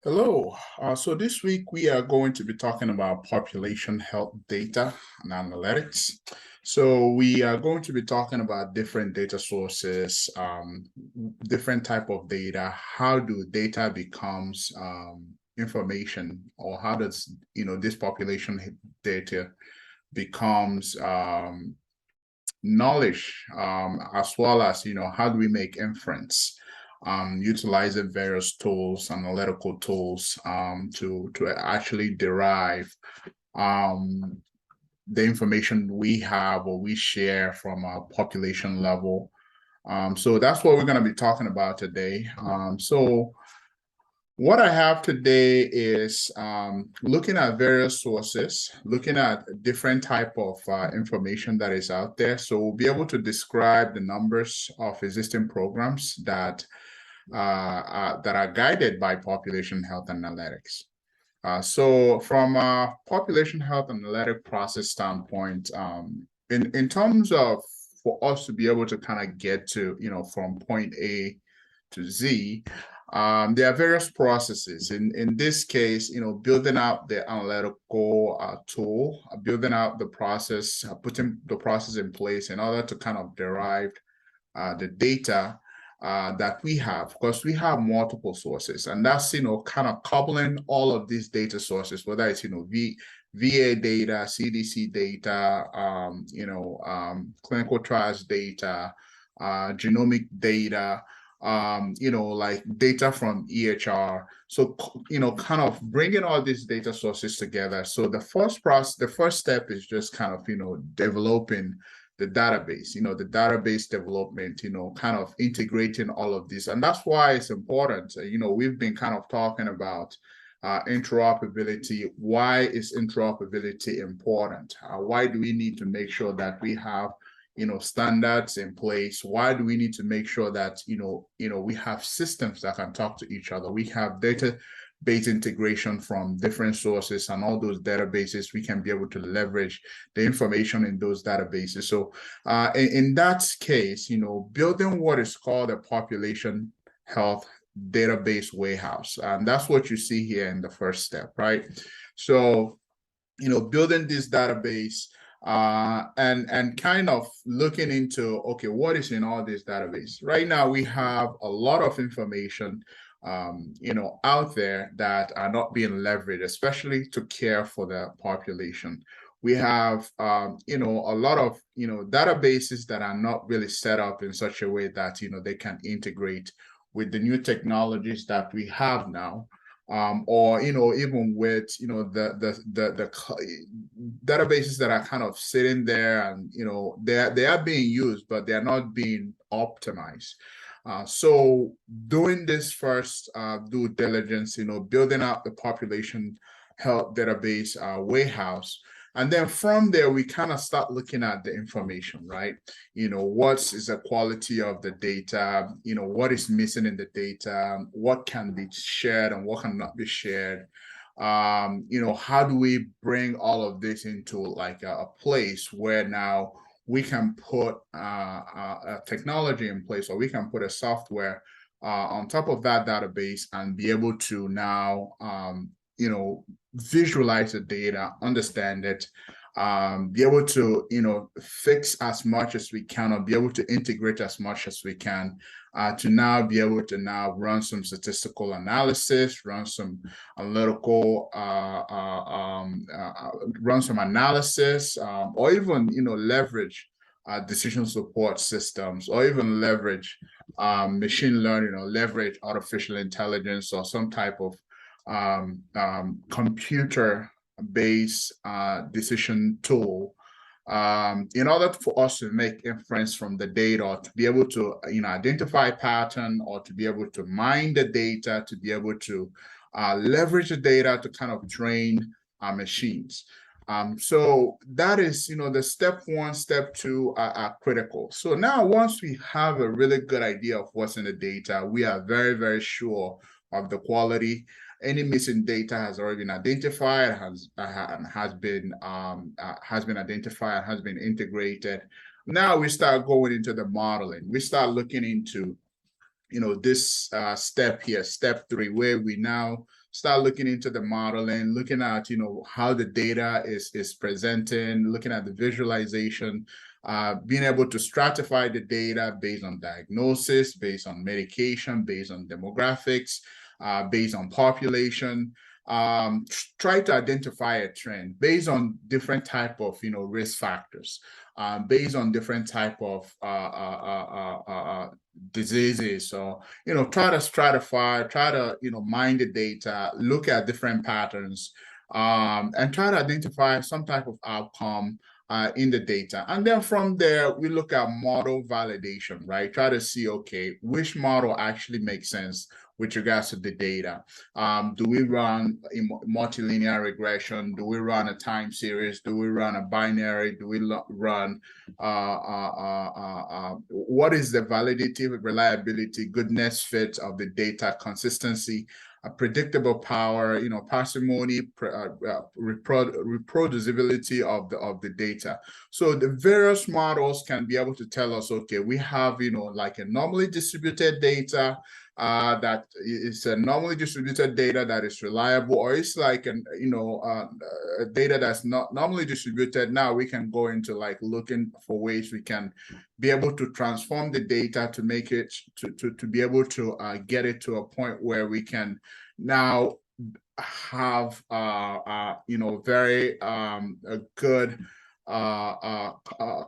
Hello. So this week we are going to be talking about population health data and analytics. So we are going to be talking about different data sources, different type of data. How do data becomes information, or how does this population data becomes knowledge, as well as how do we make inference, utilizing various tools, analytical tools, to actually derive the information we have or we share from a population level. So that's what we're going to be talking about today. So what I have today is looking at various sources, looking at different type of information that is out there. So we'll be able to describe the numbers of existing programs that are guided by population health analytics. So from a population health analytic process standpoint, in terms of for us to be able to kind of get to, from point A to Z, there are various processes. In this case, building out the analytical tool, building out the process, putting the process in place in order to kind of derive the data that we have, because we have multiple sources, and that's kind of coupling all of these data sources, whether it's VA data, CDC data, clinical trials data, genomic data, like data from EHR. So, kind of bringing all these data sources together. So the first step is just kind of, developing the database, the database development, kind of integrating all of this. And that's why it's important. We've been kind of talking about interoperability. Why is interoperability important? Why do we need to make sure that we have standards in place? Why do we need to make sure that we have systems that can talk to each other? We have database integration from different sources, and all those databases, we can be able to leverage the information in those databases. So in that case, building what is called a population health database warehouse, and that's what you see here in the first step, right? So building this database, and kind of looking into, okay, what is in all this database? Right now, we have a lot of information, out there that are not being leveraged, especially to care for the population. We have, a lot of, databases that are not really set up in such a way that, they can integrate with the new technologies that we have now. Or even with the databases that are kind of sitting there, and they are being used, but they're not being optimized. So doing this first due diligence, building out the population health database warehouse. And then from there, we kind of start looking at the information, right? What is the quality of the data? What is missing in the data? What can be shared and what cannot be shared? How do we bring all of this into like a place where now we can put a technology in place, or we can put a software on top of that database and be able to now visualize the data, understand it, be able to fix as much as we can, or be able to integrate as much as we can, to now be able to now run some statistical analysis, run some analytical, run some analysis, or even leverage decision support systems, or even leverage machine learning, or leverage artificial intelligence, or some type of computer-based decision tool, in order for us to make inference from the data, or to be able to identify pattern, or to be able to mine the data, to be able to leverage the data to kind of train our machines. So that is, the step one, step two are critical. So now, once we have a really good idea of what's in the data, we are very, very sure of the quality. Any missing data has already been identified, has been identified, has been integrated. Now we start going into the modeling. We start looking into, this step here, step three, where we now start looking into the modeling, looking at, how the data is presenting, looking at the visualization, being able to stratify the data based on diagnosis, based on medication, based on demographics, based on population. Try to identify a trend based on different type of, risk factors, based on different type of diseases. So, try to stratify, try to, mine the data, look at different patterns, and try to identify some type of outcome in the data. And then from there, we look at model validation, right? Try to see, okay, which model actually makes sense with regards to the data. Do we run a multilinear regression? Do we run a time series? Do we run a binary? Do we run, what is the validity, reliability, goodness, fit of the data, consistency, predictable power, parsimony, reproducibility of the data. So the various models can be able to tell us, okay, we have, like a normally distributed data, that is a normally distributed data that is reliable, or it's like a data that's not normally distributed. Now we can go into like looking for ways we can be able to transform the data to make it to be able to get it to a point where we can now have very a good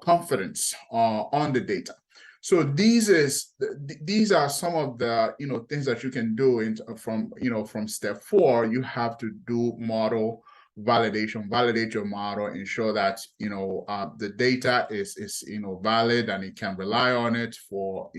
confidence on the data. So these are some of the things that you can do from step 4. You have to do model validation, validate your model, ensure that the data is valid and it can rely on it for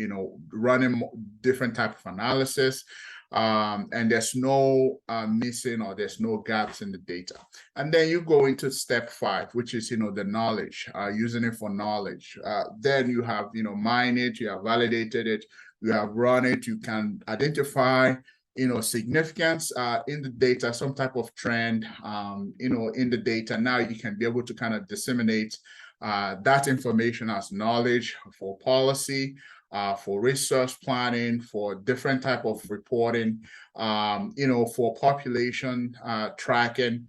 running different type of analysis. And there's no missing, or there's no gaps in the data. And then you go into step 5, which is the knowledge, using it for knowledge. Then you have mined it, you have validated it, you have run it, you can identify significance in the data, some type of trend in the data. Now you can be able to kind of disseminate that information as knowledge for policy, for resource planning, for different type of reporting, for population tracking.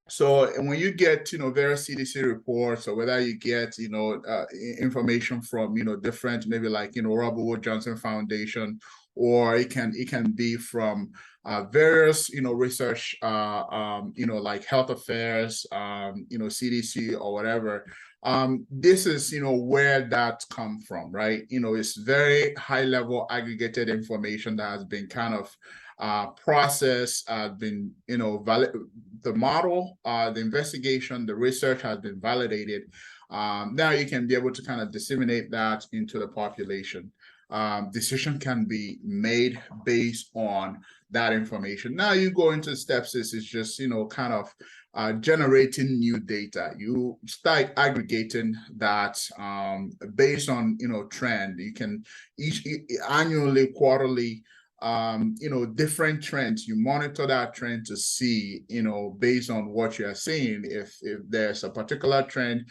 So when you get, various CDC reports, or whether you get, information from, different, maybe like, Robert Wood Johnson Foundation, or it can be from various, research, like health affairs, CDC or whatever. This is, where that come from, right? It's very high level aggregated information that has been kind of processed, been, the model, the investigation, the research has been validated. Now you can be able to kind of disseminate that into the population. Decision can be made based on that information. Now you go into steps. This is just, kind of generating new data. You start aggregating that based on, trend. You can annually, quarterly, different trends. You monitor that trend to see, based on what you're seeing, if there's a particular trend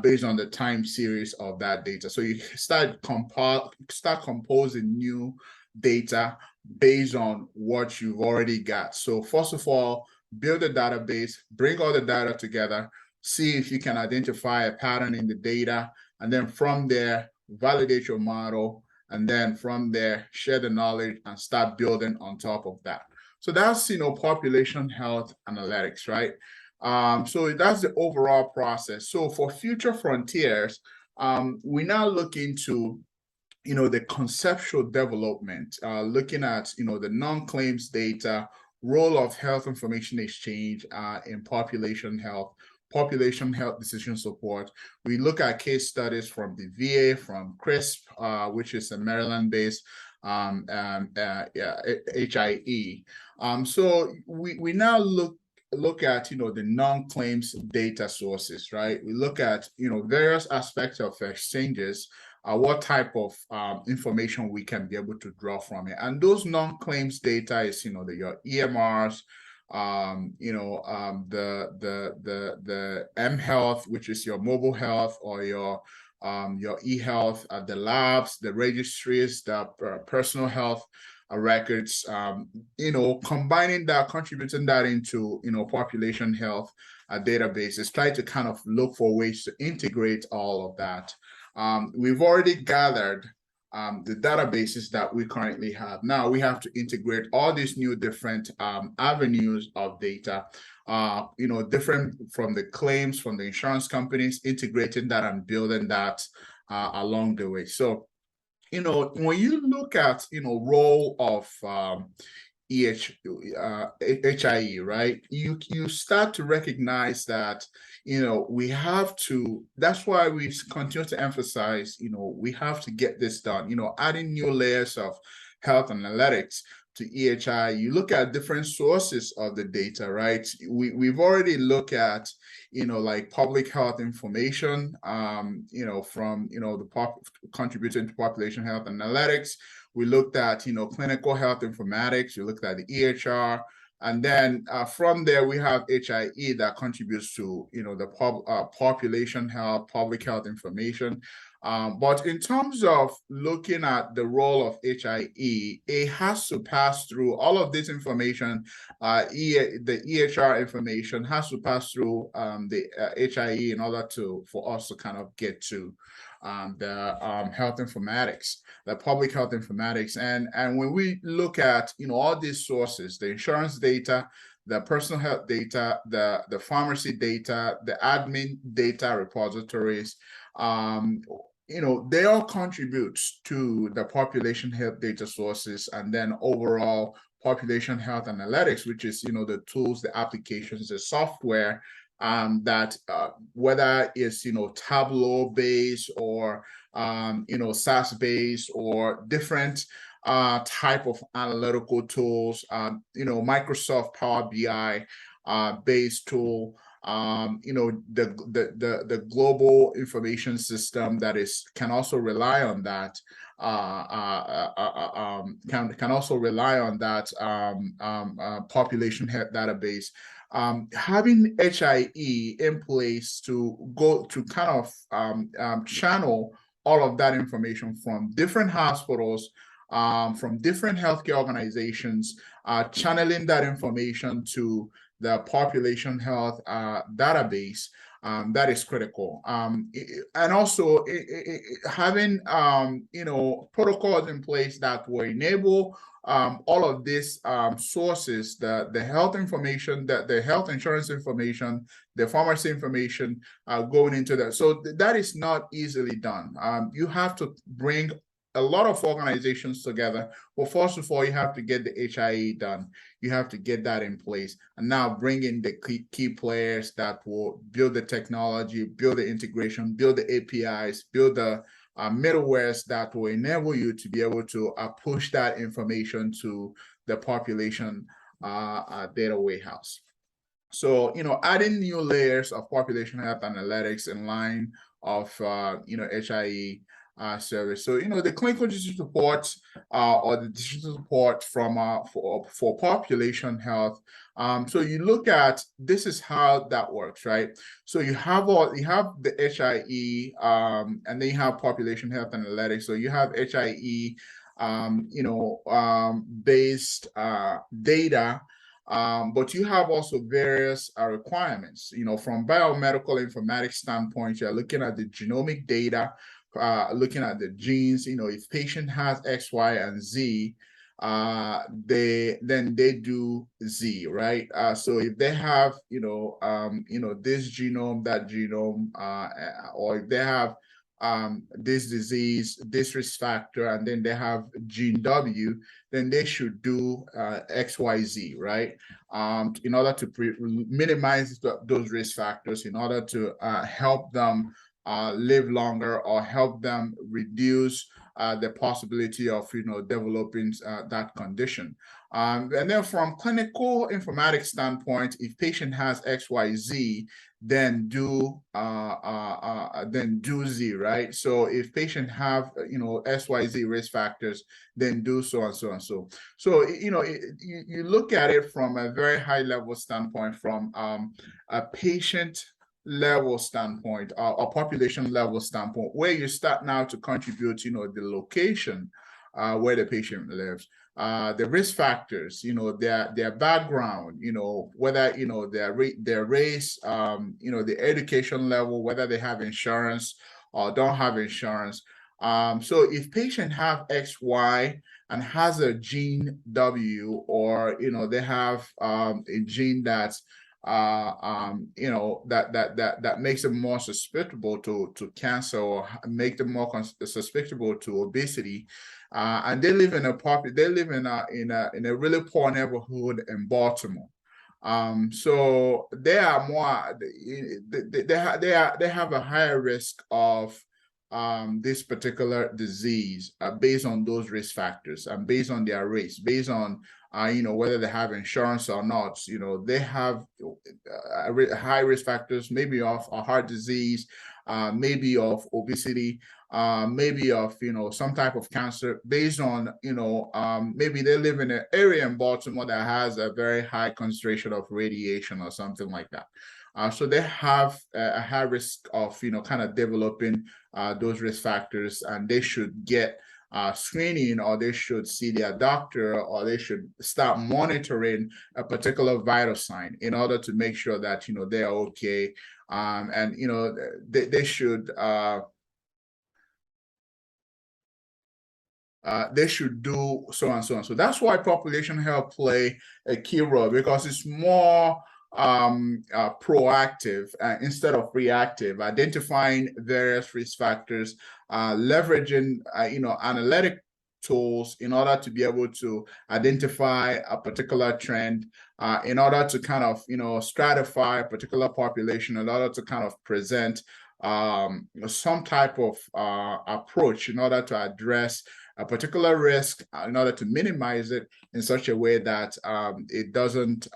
based on the time series of that data. So you start composing new data based on what you've already got. So first of all, build a database, bring all the data together, see if you can identify a pattern in the data, and then from there, validate your model. And then from there, share the knowledge and start building on top of that. So that's, population health analytics, right? So that's the overall process. So for future frontiers, we now look into, the conceptual development, looking at, the non-claims data, role of health information exchange in population health decision support. We look at case studies from the VA, from CRISP, which is a Maryland-based HIE. So we now look at the non-claims data sources, right? We look at various aspects of exchanges, what type of information we can be able to draw from it. And those non-claims data is your EMRs, the mHealth, which is your mobile health, or your eHealth, the labs, the registries, the personal health records, combining that, contributing that into, population health databases, try to kind of look for ways to integrate all of that. We've already gathered the databases that we currently have. Now we have to integrate all these new different avenues of data, different from the claims, from the insurance companies, integrating that and building that along the way. So, when you look at, role of HIE, right? You start to recognize that, we have to, that's why we continue to emphasize, we have to get this done, adding new layers of health analytics to EHI. You look at different sources of the data, right? We've already looked at, like public health information, from, contributing to population health analytics. We looked at, clinical health informatics. We looked at the EHR. And then from there, we have HIE that contributes to, the population health, public health information. But in terms of looking at the role of HIE, it has to pass through all of this information. The EHR information has to pass through the HIE in order for us to kind of get to the health informatics, the public health informatics. And when we look at, all these sources, the insurance data, the personal health data, the pharmacy data, the admin data repositories, they all contribute to the population health data sources, and then overall population health analytics, which is, the tools, the applications, the software that whether it's, Tableau based or, SAS based or different type of analytical tools, Microsoft Power BI based tool, the global information system that can also rely on that, can also rely on that population health database. Having HIE in place to go to kind of channel all of that information from different hospitals, from different healthcare organizations, channeling that information to the population health database, that is critical. And also having, protocols in place that will enable all of these sources, the health information, the health insurance information, the pharmacy information going into that. So that is not easily done. You have to bring a lot of organizations together. Well, first of all, you have to get the HIE done. You have to get that in place, and now bring in the key players that will build the technology, build the integration, build the APIs, build the middlewares that will enable you to be able to push that information to the population data warehouse. So, adding new layers of population health analytics in line of, HIE service. So, the clinical decision support or the decision support from for population health. So you look at, this is how that works, right? So you have the HIE, and then you have population health analytics. So you have HIE, based data. But you have also various requirements, from biomedical informatics standpoint. You're looking at the genomic data, looking at the genes. If patient has X, Y, and Z, then they do Z, right? So if they have, this genome, that genome, or if they have this disease, this risk factor, and then they have gene W, then they should do XYZ, right? In order to minimize those risk factors, in order to help them live longer, or help them reduce the possibility of, developing that condition. And then from clinical informatics standpoint, if patient has XYZ, then do Z, right? So if patient have, XYZ risk factors, then do so and so and so. So, you look at it from a very high level standpoint, from a patient level standpoint, or population level standpoint, where you start now to contribute, the location where the patient lives. The risk factors, their background, whether, their race, the education level, whether they have insurance or don't have insurance. So if patient have XY and has a gene W, or, they have a gene that's that makes them more susceptible to cancer, or make them more susceptible to obesity, and they live in a really poor neighborhood in Baltimore. So they are more they have a higher risk of this particular disease based on those risk factors, and based on their race, based on whether they have insurance or not. They have high risk factors, maybe of a heart disease, maybe of obesity, maybe of some type of cancer, based on maybe they live in an area in Baltimore that has a very high concentration of radiation or something like that. So they have a high risk of kind of developing those risk factors, and they should get screening, or they should see their doctor, or they should start monitoring a particular vital sign in order to make sure that they are okay, and they should do so and so on. So that's why population health play a key role, because it's more proactive instead of reactive, identifying various risk factors, leveraging analytic tools in order to be able to identify a particular trend, in order to kind of stratify a particular population, in order to kind of present some type of approach in order to address a particular risk, in order to minimize it in such a way that it doesn't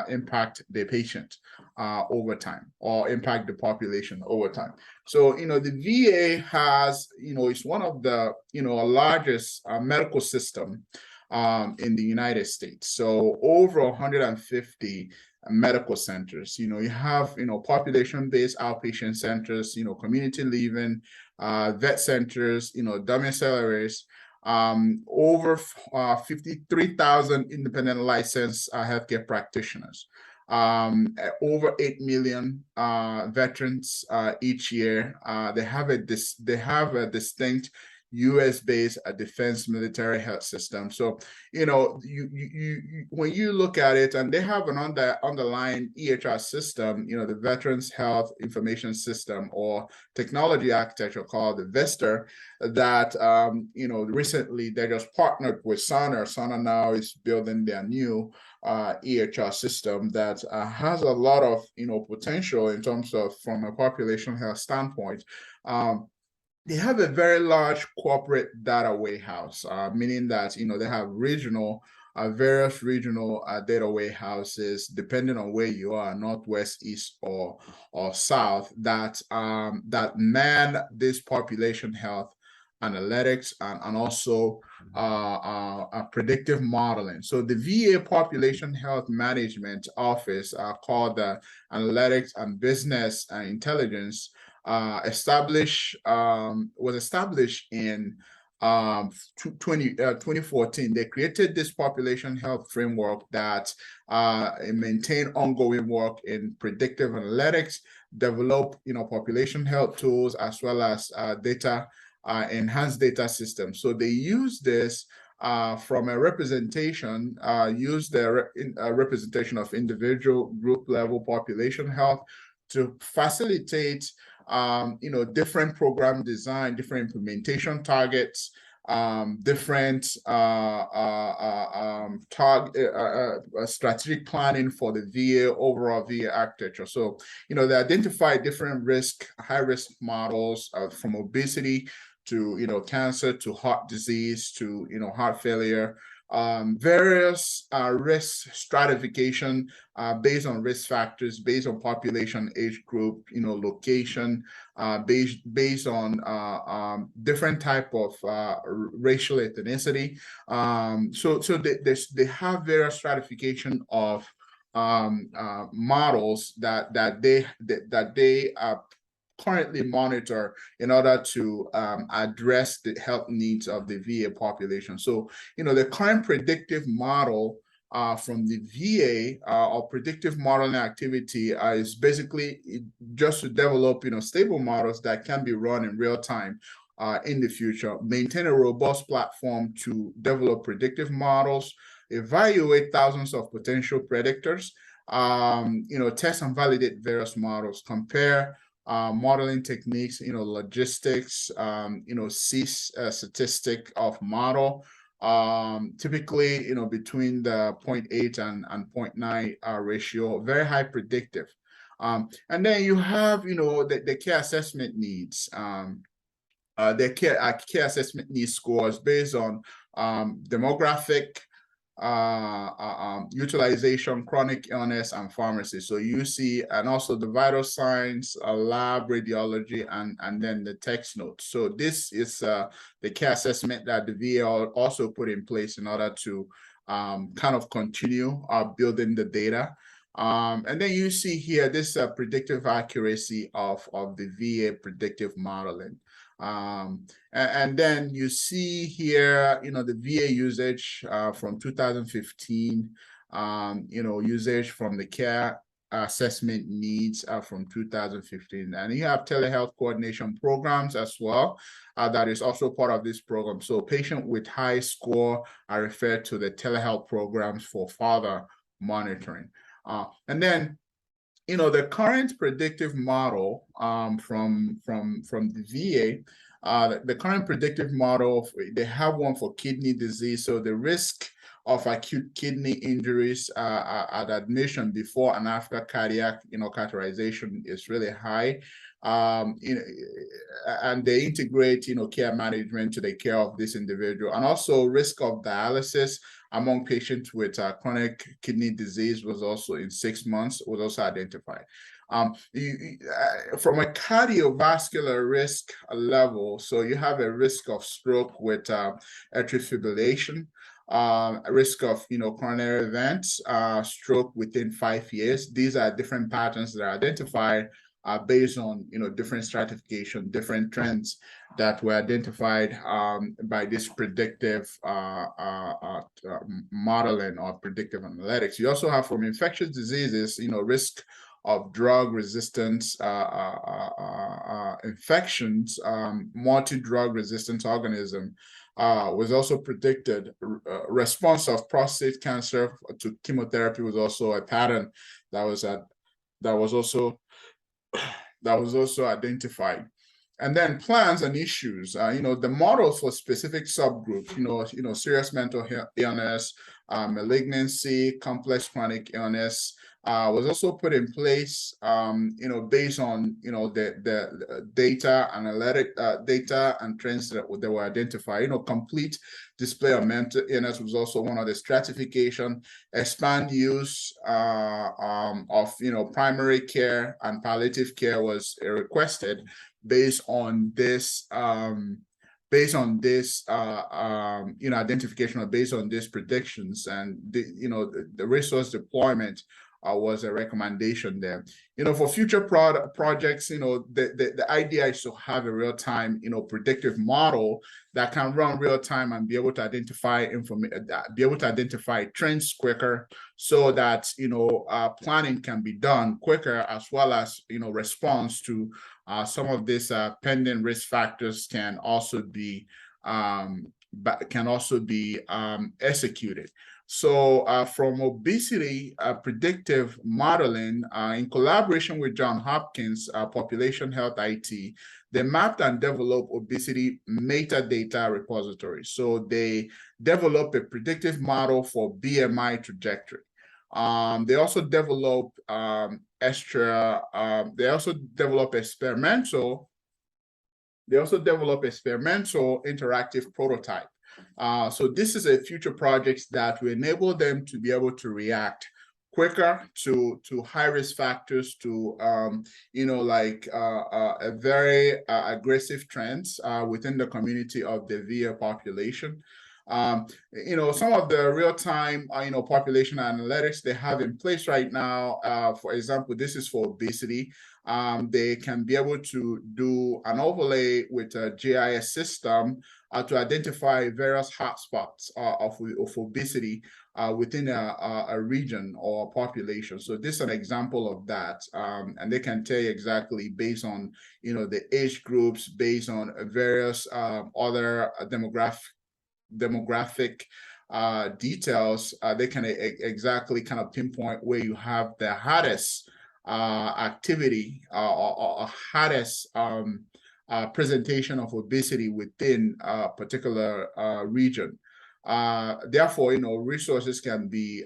impact the patient over time, or impact the population over time. So the VA has it's one of the largest medical system in the United States. So over 150 medical centers. You have population-based outpatient centers, community living, vet centers, domiciliaries, over 53,000 independent licensed healthcare practitioners, over 8 million veterans each year. They have a distinct US-based defense military health system. So, when you look at it, and they have an underlying EHR system, the Veterans Health Information System, or technology architecture called the VESTR, that, recently they just partnered with Sana. Sana now is building their new EHR system that has a lot of, potential in terms of, from a population health standpoint. They have a very large corporate data warehouse, meaning that they have various regional data warehouses, depending on where you are, northwest, east, or south, that man this population health analytics and also predictive modeling. So the VA Population Health Management Office, called the Analytics and Business Intelligence, was established in 2014. They created this population health framework that maintain ongoing work in predictive analytics, develop population health tools, as well as enhanced data systems. So they use this from a representation, use the representation of individual, group level population health to facilitate different program design, different implementation targets, different strategic planning for the VA, overall VA architecture. So, they identify different high risk models, from obesity to, cancer, to heart disease, to, heart failure, various risk stratification based on risk factors, based on population, age group, location, based on different type of racial ethnicity. So they have various stratification of models that they currently monitor in order to address the health needs of the VA population. So, the current predictive model from the VA or predictive modeling activity is basically just to develop, stable models that can be run in real time in the future, maintain a robust platform to develop predictive models, evaluate thousands of potential predictors, test and validate various models, compare modeling techniques, logistics, statistic of model, typically, between the 0.8 and 0.9 ratio, very high predictive. And then you have, the care assessment needs. Their care assessment needs scores based on demographic, utilization, chronic illness, and pharmacy. So you see, and also the vital signs, lab radiology, and then the text notes. So this is the care assessment that the VA also put in place in order to kind of continue building the data. And then you see here this predictive accuracy of the VA predictive modeling. And then you see here, the VA usage from 2015, usage from the care assessment needs from 2015. And you have telehealth coordination programs as well. That is also part of this program. So patients with high score are referred to the telehealth programs for further monitoring. And then, the current predictive model from the VA, the current predictive model, they have one for kidney disease. So the risk of acute kidney injuries at admission before and after cardiac, catheterization is really high. And they integrate, care management to the care of this individual. And also risk of dialysis among patients with chronic kidney disease was also in 6 months, was also identified. From a cardiovascular risk level, so you have a risk of stroke with atrial fibrillation, a risk of coronary events, stroke within 5 years. These are different patterns that are identified based on different stratification, different trends that were identified by this predictive modeling or predictive analytics. You also have from infectious diseases, risk of drug resistance infections, multi-drug resistant organism was also predicted. Response of prostate cancer to chemotherapy was also a pattern that was also identified. And then plans and issues, the models for specific subgroups, serious mental illness, malignancy, complex chronic illness, was also put in place, based on, the data analytic data and trends that were identified. Complete display of mental illness was also one of the stratification. Expand use of, primary care and palliative care was requested based on this identification, or based on these predictions, and the resource deployment was a recommendation there. For future projects, the idea is to have a real-time, predictive model that can run real time and be able to identify trends quicker, so that planning can be done quicker, as well as response to some of these pending risk factors can also be executed. So from obesity predictive modeling, in collaboration with Johns Hopkins Population Health IT, they mapped and developed obesity metadata repository. So they developed a predictive model for BMI trajectory. They also developed experimental interactive prototype. So this is a future project that will enable them to be able to react quicker to high-risk factors, to a very aggressive trends within the community of the VA population. Some of the real-time, population analytics they have in place right now, for example, this is for obesity. They can be able to do an overlay with a GIS system to identify various hotspots of obesity within a region or population. So this is an example of that. And they can tell you exactly based on, the age groups, based on various other demographic details. They can exactly kind of pinpoint where you have the hottest activity or hottest presentation of obesity within a particular region. Therefore, resources can be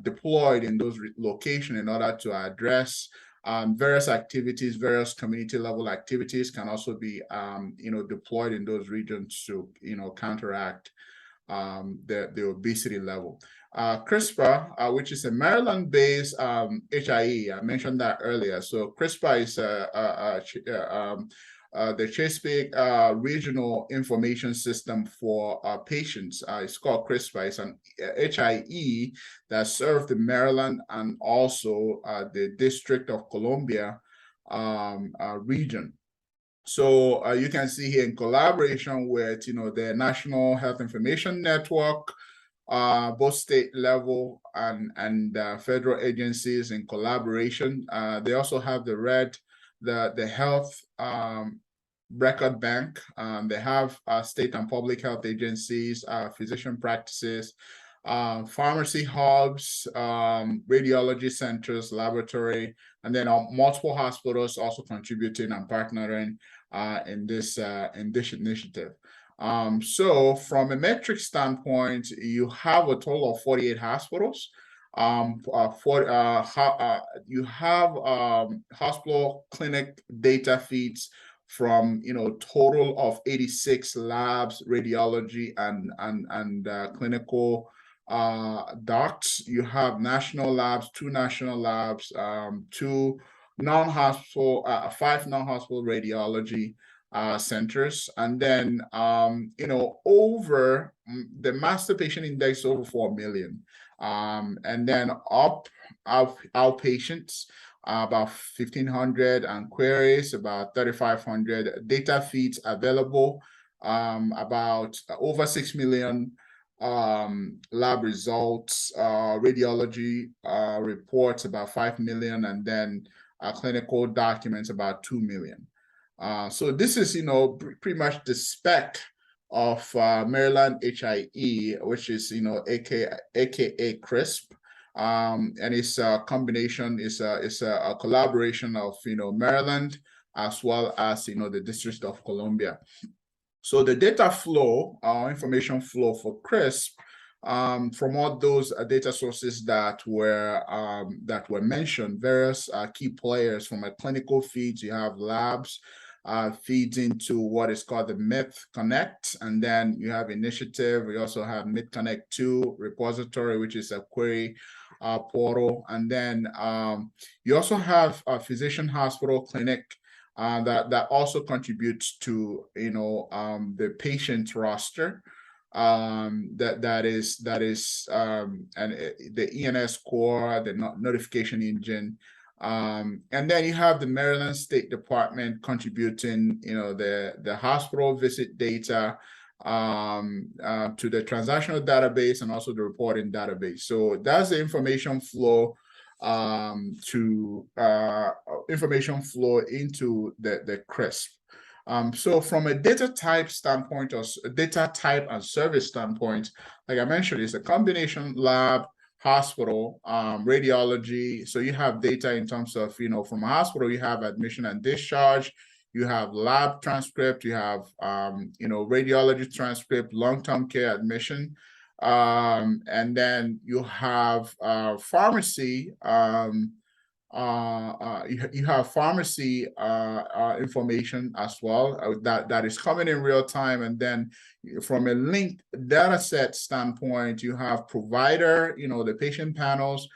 deployed in those locations in order to address various activities. Various community level activities can also be, deployed in those regions to, counteract the obesity level. CRISPR, which is a Maryland-based HIE, I mentioned that earlier. So CRISPR is the Chesapeake Regional Information System for patients. It's called CRISPR. It's an HIE that serves the Maryland and also the District of Columbia region. So you can see here in collaboration with, the National Health Information Network, both state level and federal agencies in collaboration. They also have the health record bank. They have state and public health agencies, physician practices, pharmacy hubs, radiology centers, laboratory, and then multiple hospitals also contributing and partnering in this initiative. So from a metric standpoint, you have a total of 48 hospitals. You have hospital clinic data feeds from total of 86 labs, radiology and clinical docs. You have national labs, 2 national labs, 2 non-hospital, 5 non-hospital radiology centers, and then over the master patient index over 4 million, and then outpatients about 1,500, and queries about 3,500. Data feeds available, about over 6 million lab results, radiology reports about 5 million, and then clinical documents about 2 million. So this is, pretty much the spec of Maryland HIE, which is, aka CRISP. And it's a combination, it's a collaboration of, Maryland as well as, the District of Columbia. So the data flow, information flow for CRISP, from all those data sources that were mentioned, various key players from a clinical feeds, you have labs, feeds into what is called the Myth Connect, and then you have initiative. We also have Myth Connect 2 repository, which is a query portal, and then you also have a physician hospital clinic that also contributes to the patient roster. That is and the ENS core, the notification engine, and then you have the Maryland State Department contributing, the hospital visit data to the transactional database and also the reporting database. So that's the information flow information flow into the CRISP. So from a data type standpoint, or data type and service standpoint, like I mentioned, it's a combination lab, hospital, radiology. So you have data in terms of, from a hospital, you have admission and discharge, you have lab transcript, you have, radiology transcript, long-term care admission, and then you have pharmacy. You have pharmacy information as well that is coming in real time, and then from a linked data set standpoint, you have provider, the patient panels,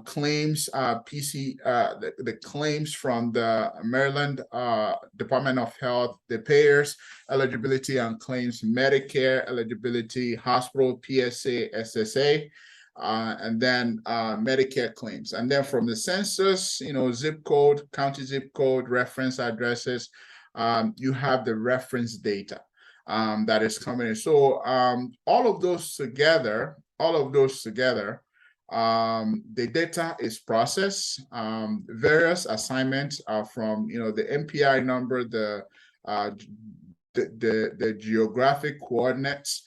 claims, the claims from the Maryland Department of Health, the payers, eligibility and claims, Medicare eligibility, hospital, PSA, SSA, and then Medicare claims. And then from the census, zip code, county zip code, reference addresses, you have the reference data that is coming in. So all of those together, the data is processed. Various assignments are from, the MPI number, the geographic coordinates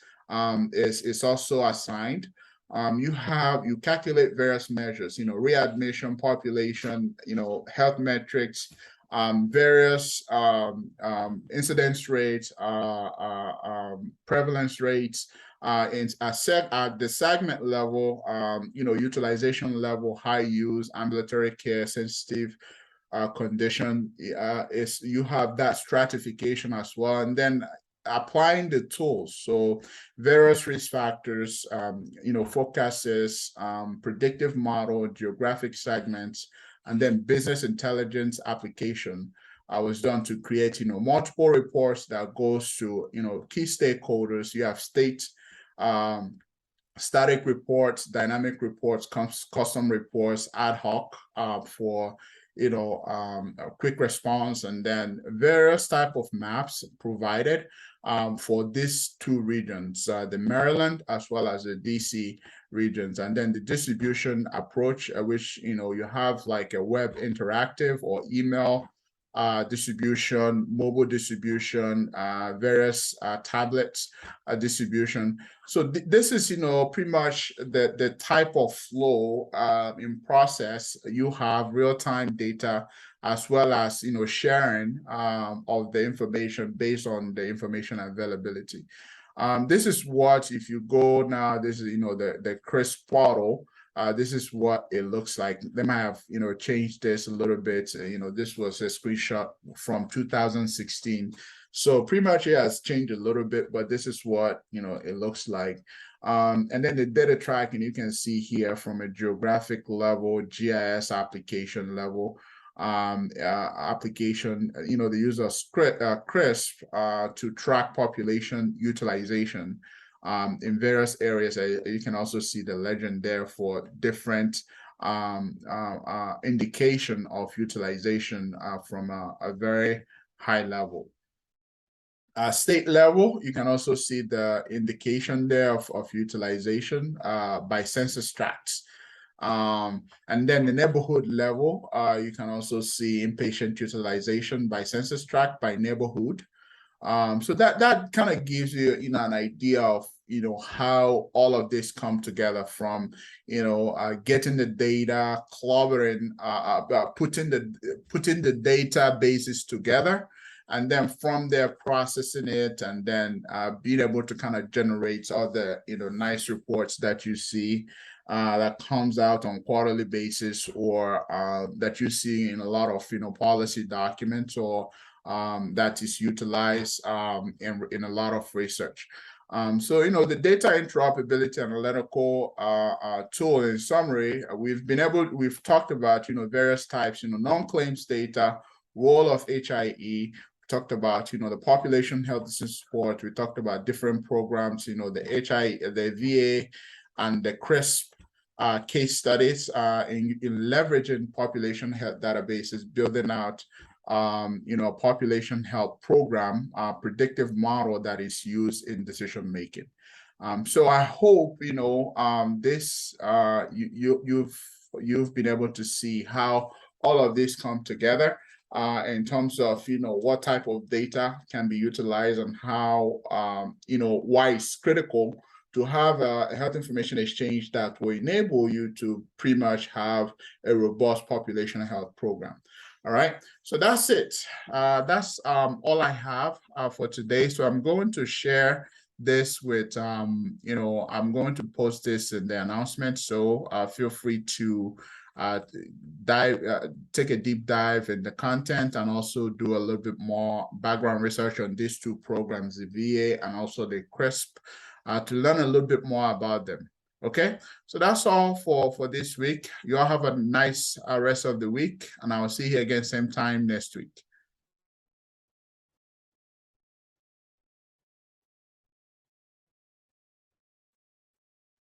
is also assigned. You calculate various measures, readmission, population, health metrics, various incidence rates, prevalence rates, at the segment level, utilization level, high use, ambulatory care, sensitive condition, you have that stratification as well. And then applying the tools, so various risk factors, forecasts, predictive model, geographic segments, and then business intelligence application was done to create, multiple reports that goes to, key stakeholders. You have state static reports, dynamic reports, custom reports, ad hoc for quick response, and then various type of maps provided for these two regions, the Maryland as well as the DC regions. And then the distribution approach, which you have like a web interactive or email distribution, mobile distribution, various tablets distribution. So this is, pretty much the type of flow in process. You have real-time data as well as, sharing of the information based on the information availability. This is what, if you go now, this is, the CRISP portal. This is what it looks like. They might have, changed this a little bit. This was a screenshot from 2016. So pretty much it has changed a little bit, but this is what, it looks like. And then the data tracking, you can see here from a geographic level, GIS application level, application, the use of CRISP to track population utilization in various areas. You can also see the legend there for different indication of utilization from a very high level. State level, you can also see the indication there of utilization by census tracts. And then the neighborhood level, you can also see inpatient utilization by census tract by neighborhood. So that kind of gives you, an idea of, how all of this come together from, getting the data, clobbering, putting the databases together, and then from there processing it, and then being able to kind of generate all the, nice reports that you see that comes out on quarterly basis, or that you see in a lot of, policy documents, or that is utilized in a lot of research. So, the data interoperability analytical tool, in summary, we've talked about, various types, non-claims data, role of HIE, talked about, the population health support. We talked about different programs, the HIE, the VA, and the CRISP case studies in leveraging population health databases, building out a population health program, predictive model that is used in decision making. So I hope this you've been able to see how all of this come together in terms of what type of data can be utilized, and how why it's critical to have a health information exchange that will enable you to pretty much have a robust population health program. All right, so that's it. That's all I have for today. So I'm going to share this with, I'm going to post this in the announcement. So feel free to take a deep dive in the content, and also do a little bit more background research on these two programs, the VA and also the CRISP, to learn a little bit more about them. Okay, so that's all for this week. You all have a nice rest of the week, and I'll see you again same time next week.